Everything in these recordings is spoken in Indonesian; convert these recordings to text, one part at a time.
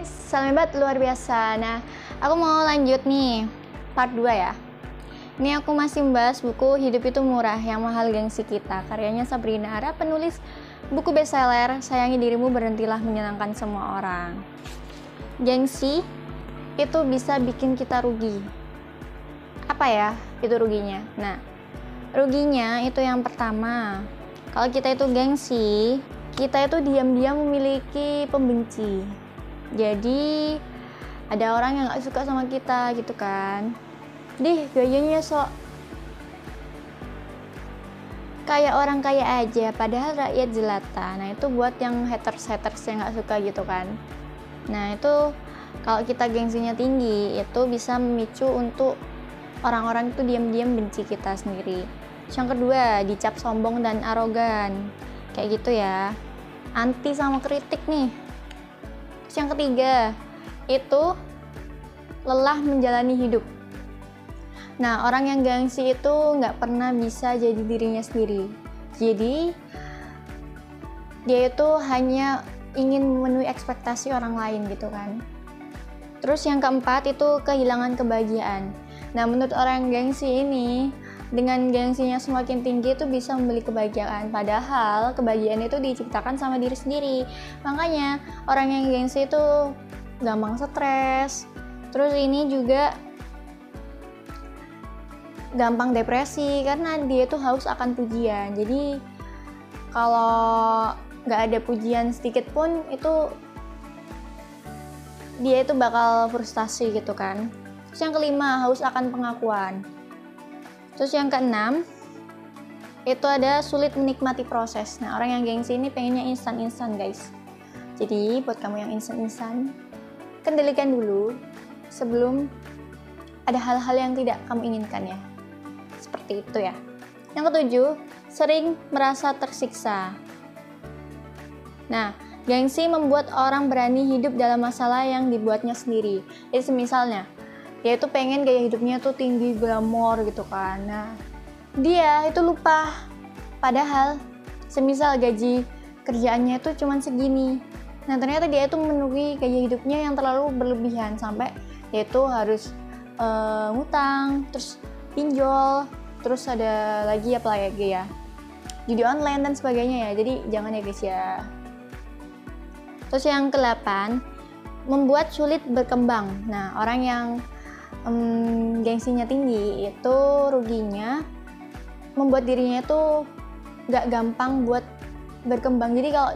Salam hebat luar biasa. Nah, aku mau lanjut nih part 2 ya. Ini aku masih membahas buku Hidup Itu Murah Yang Mahal Gengsi Kita, karyanya Sabrina Ara, penulis buku bestseller Sayangi Dirimu Berhentilah Menyenangkan Semua Orang. Gengsi itu bisa bikin kita rugi. Apa ya itu ruginya? Nah, ruginya itu yang pertama, kalau kita itu gengsi, kita itu diam-diam memiliki pembenci. Jadi ada orang yang gak suka sama kita gitu kan, gayanya sok kayak orang kaya aja padahal rakyat jelata. Nah itu buat yang haters yang gak suka gitu kan. Nah itu kalau kita gengsinya tinggi, itu bisa memicu untuk orang-orang itu diam-diam benci kita sendiri. Yang kedua, dicap sombong dan arogan kayak gitu ya, anti sama kritik nih. Yang ketiga, itu lelah menjalani hidup. Nah, orang yang gengsi itu nggak pernah bisa jadi dirinya sendiri. Jadi, dia itu hanya ingin memenuhi ekspektasi orang lain gitu kan. Terus yang keempat, itu kehilangan kebahagiaan. Nah, menurut orang yang gengsi ini, dengan gengsinya semakin tinggi itu bisa membeli kebahagiaan, padahal kebahagiaan itu diciptakan sama diri sendiri. Makanya orang yang gengsi itu gampang stres, terus ini juga gampang depresi karena dia itu haus akan pujian. Jadi kalau nggak ada pujian sedikit pun itu dia itu bakal frustasi gitu kan. Terus yang kelima, haus akan pengakuan. Terus yang keenam, itu ada sulit menikmati proses. Nah, orang yang gengsi ini pengennya instan-instan guys. Jadi buat kamu yang instan-instan, kendalikan dulu sebelum ada hal-hal yang tidak kamu inginkan ya. Seperti itu ya. Yang ketujuh, sering merasa tersiksa. Nah, gengsi membuat orang berani hidup dalam masalah yang dibuatnya sendiri. Jadi semisalnya, dia itu pengen gaya hidupnya tuh tinggi, glamor gitu kan. Nah, dia itu lupa. Padahal, semisal gaji kerjaannya itu cuman segini. Nah, ternyata dia itu memenuhi gaya hidupnya yang terlalu berlebihan. Sampai dia itu harus ngutang, terus pinjol, terus ada lagi apa lagi ya, judi online dan sebagainya ya. Jadi jangan ya guys ya. Terus yang ke-8, membuat sulit berkembang. Nah, orang yang gengsinya tinggi itu ruginya membuat dirinya itu gak gampang buat berkembang. Jadi kalau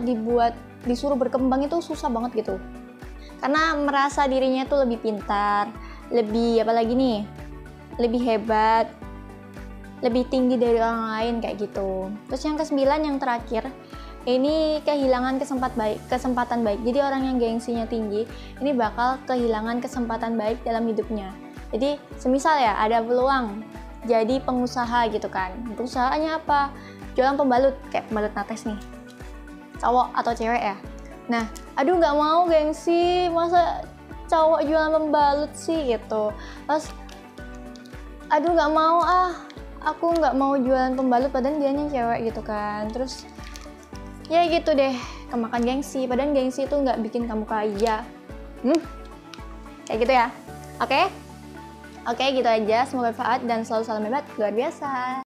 disuruh berkembang itu susah banget gitu, karena merasa dirinya itu lebih pintar, lebih lebih hebat, lebih tinggi dari orang lain kayak gitu. Terus yang ke-9, yang terakhir, ini kehilangan kesempatan baik. Jadi orang yang gengsinya tinggi ini bakal kehilangan kesempatan baik dalam hidupnya. Jadi semisal ya ada peluang jadi pengusaha gitu kan. Usahanya apa? Jualan pembalut, kayak pembalut nates nih, cowok atau cewek ya. Nah, aduh nggak mau gengsi, masa cowok jualan pembalut sih gitu. Terus aduh nggak mau aku nggak mau jualan pembalut padahal dianya cewek gitu kan. Terus ya gitu deh, kemakan gengsi, padahal gengsi itu nggak bikin kamu kaya. Kayak gitu ya. Oke, gitu aja. Semoga bermanfaat dan selalu salam hebat luar biasa.